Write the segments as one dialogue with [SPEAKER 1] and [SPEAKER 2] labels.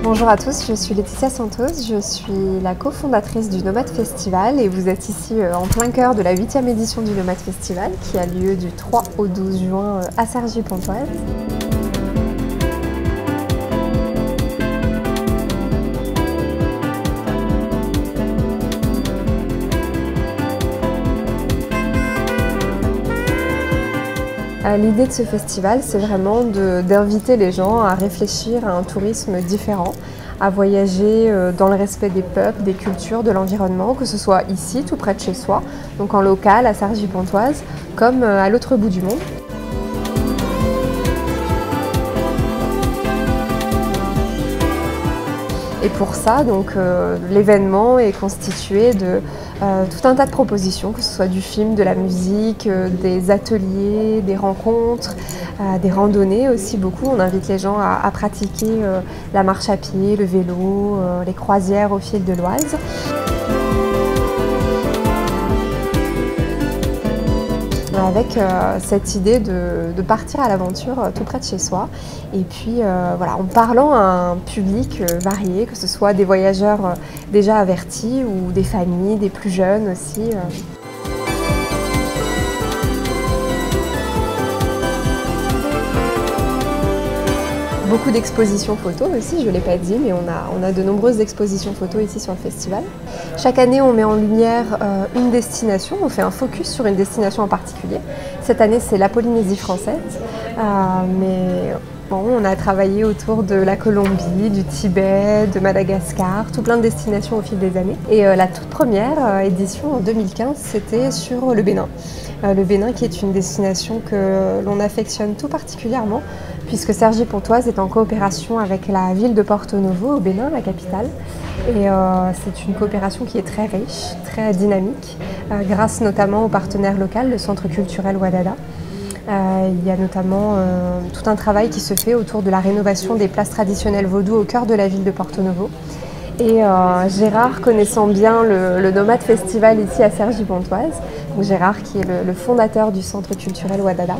[SPEAKER 1] Bonjour à tous, je suis Laetitia Santos, je suis la cofondatrice du Nomade Festival et vous êtes ici en plein cœur de la 8e édition du Nomade Festival qui a lieu du 3 au 12 juin à Cergy-Pontoise. L'idée de ce festival, c'est vraiment d'inviter les gens à réfléchir à un tourisme différent, à voyager dans le respect des peuples, des cultures, de l'environnement, que ce soit ici, tout près de chez soi, donc en local, à Cergy-Pontoise, comme à l'autre bout du monde. Et pour ça, l'événement est constitué de tout un tas de propositions, que ce soit du film, de la musique, des ateliers, des rencontres, des randonnées aussi beaucoup. On invite les gens à pratiquer la marche à pied, le vélo, les croisières au fil de l'Oise. Avec cette idée de partir à l'aventure tout près de chez soi et puis voilà, en parlant à un public varié, que ce soit des voyageurs déjà avertis ou des familles, des plus jeunes aussi. Beaucoup d'expositions photos aussi, je ne l'ai pas dit, mais on a de nombreuses expositions photos ici sur le festival. Chaque année, on met en lumière une destination, on fait un focus sur une destination en particulier. Cette année, c'est la Polynésie française, mais bon, on a travaillé autour de la Colombie, du Tibet, de Madagascar, tout plein de destinations au fil des années. Et la toute première édition en 2015, c'était sur le Bénin. Le Bénin qui est une destination que l'on affectionne tout particulièrement puisque Cergy-Pontoise est en coopération avec la ville de Porto Novo au Bénin, la capitale. Et c'est une coopération qui est très riche, très dynamique, grâce notamment au partenaire local, le Centre culturel Wadada. Il y a notamment tout un travail qui se fait autour de la rénovation des places traditionnelles vaudou au cœur de la ville de Porto Novo. Et Gérard, connaissant bien le Nomade Festival ici à Cergy-Pontoise, Gérard qui est le fondateur du Centre culturel Wadada,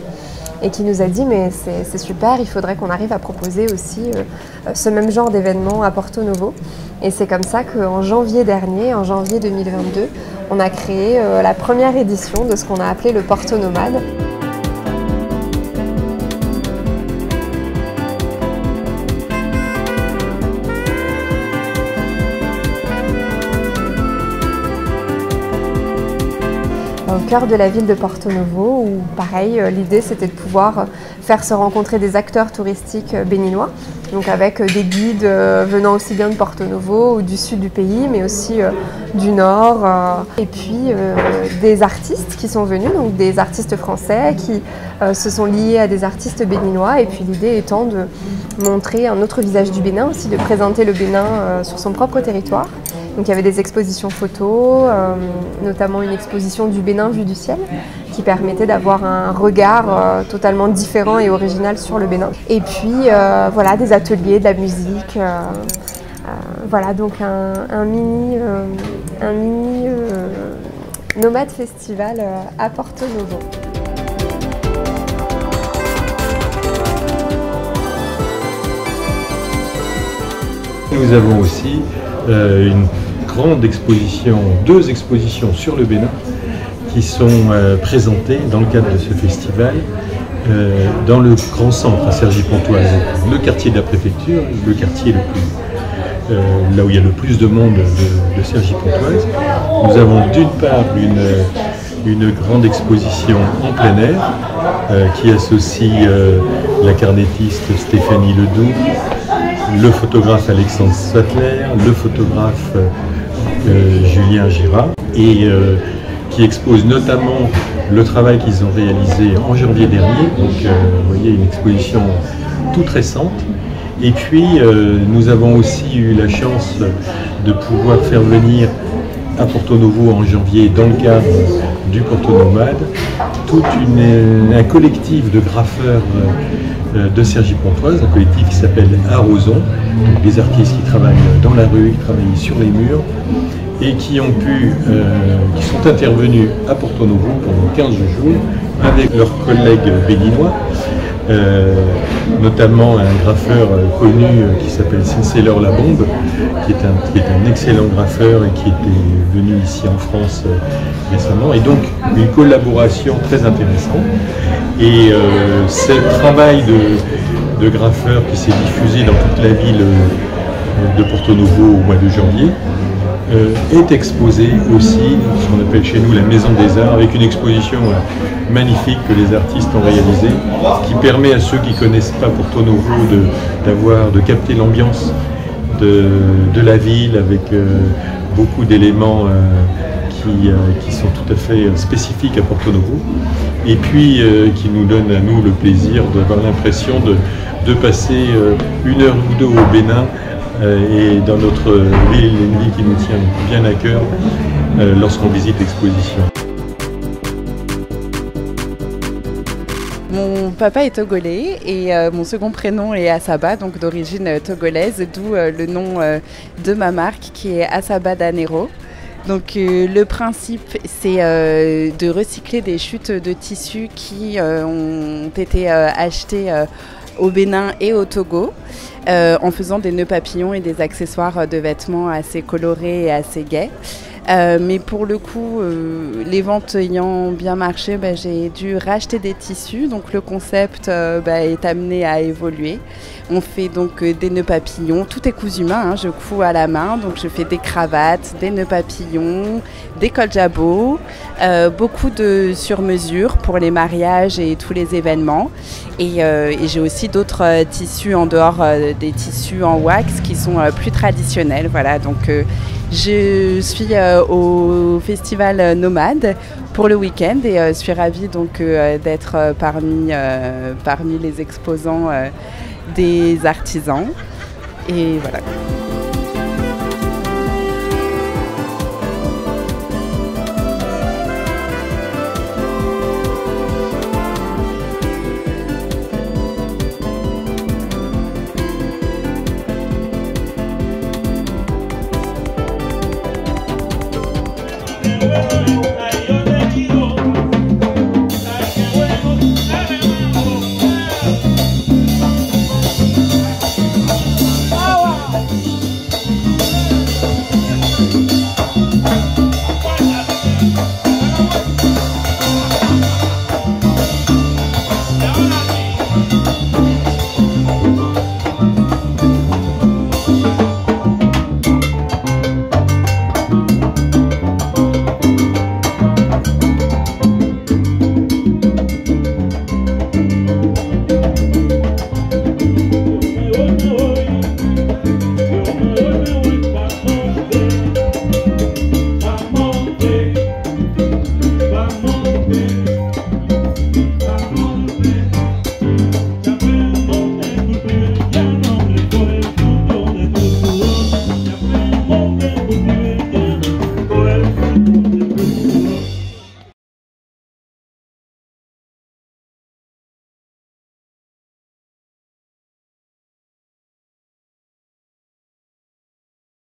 [SPEAKER 1] et qui nous a dit mais c'est super, il faudrait qu'on arrive à proposer aussi ce même genre d'événement à Porto Novo. Et c'est comme ça qu'en janvier dernier, en janvier 2022, on a créé la première édition de ce qu'on a appelé le Porto Nomade. Au cœur de la ville de Porto Novo, où pareil, l'idée c'était de pouvoir faire se rencontrer des acteurs touristiques béninois, donc avec des guides venant aussi bien de Porto Novo ou du sud du pays, mais aussi du nord, et puis des artistes qui sont venus, donc des artistes français qui se sont liés à des artistes béninois, et puis l'idée étant de montrer un autre visage du Bénin, aussi de présenter le Bénin sur son propre territoire. Donc il y avait des expositions photos, notamment une exposition du Bénin vue du ciel, qui permettait d'avoir un regard totalement différent et original sur le Bénin. Et puis voilà, des ateliers, de la musique, voilà donc un mini Nomade Festival à Porto Novo.
[SPEAKER 2] Nous avons aussi une grande exposition, deux expositions sur le Bénin qui sont présentées dans le cadre de ce festival dans le grand centre à Cergy-Pontoise, le quartier de la préfecture, le quartier là où il y a le plus de monde de Cergy-Pontoise. Nous avons d'une part une grande exposition en plein air qui associe la carnettiste Stéphanie Ledoux, le photographe Alexandre Sattler, le photographe Julien Girard, et qui expose notamment le travail qu'ils ont réalisé en janvier dernier. Donc vous voyez, une exposition toute récente. Et puis nous avons aussi eu la chance de pouvoir faire venir à Porto Novo en janvier, dans le cadre du Porto Nomade, un collectif de graffeurs de Cergy-Pontoise, un collectif qui s'appelle Arroson, donc des artistes qui travaillent dans la rue, qui travaillent sur les murs et qui sont intervenus à Porto Novo pendant 15 jours avec leurs collègues béninois notamment un graffeur connu qui s'appelle Sinclair La Bombe, qui est un excellent graffeur et qui était venu ici en France récemment, et donc une collaboration très intéressante. Et ce travail de graffeur qui s'est diffusé dans toute la ville de Porto Novo au mois de janvier est exposé aussi, ce qu'on appelle chez nous la Maison des Arts, avec une exposition magnifique que les artistes ont réalisée, qui permet à ceux qui ne connaissent pas Porto Novo de capter l'ambiance de la ville avec beaucoup d'éléments qui sont tout à fait spécifiques à Porto Novo, et puis qui nous donne à nous le plaisir d'avoir l'impression de passer une heure ou deux au Bénin, et dans notre ville, une ville qui nous tient bien à cœur lorsqu'on visite l'exposition.
[SPEAKER 3] Mon papa est togolais et mon second prénom est Asaba, donc d'origine togolaise, d'où le nom de ma marque qui est Asaba Danero. Donc le principe, c'est de recycler des chutes de tissus qui ont été achetées au Bénin et au Togo, en faisant des nœuds papillons et des accessoires de vêtements assez colorés et assez gais. Mais pour le coup, les ventes ayant bien marché, j'ai dû racheter des tissus. Donc le concept est amené à évoluer. On fait donc des nœuds papillons, tout est cousu main, hein, je couds à la main. Donc je fais des cravates, des nœuds papillons, des cols jabots, beaucoup de sur-mesure pour les mariages et tous les événements. Et j'ai aussi d'autres tissus en dehors des tissus en wax qui sont plus traditionnels. Voilà, donc je suis au festival Nomade pour le week-end et je suis ravie donc d'être parmi les exposants des artisans. Et voilà.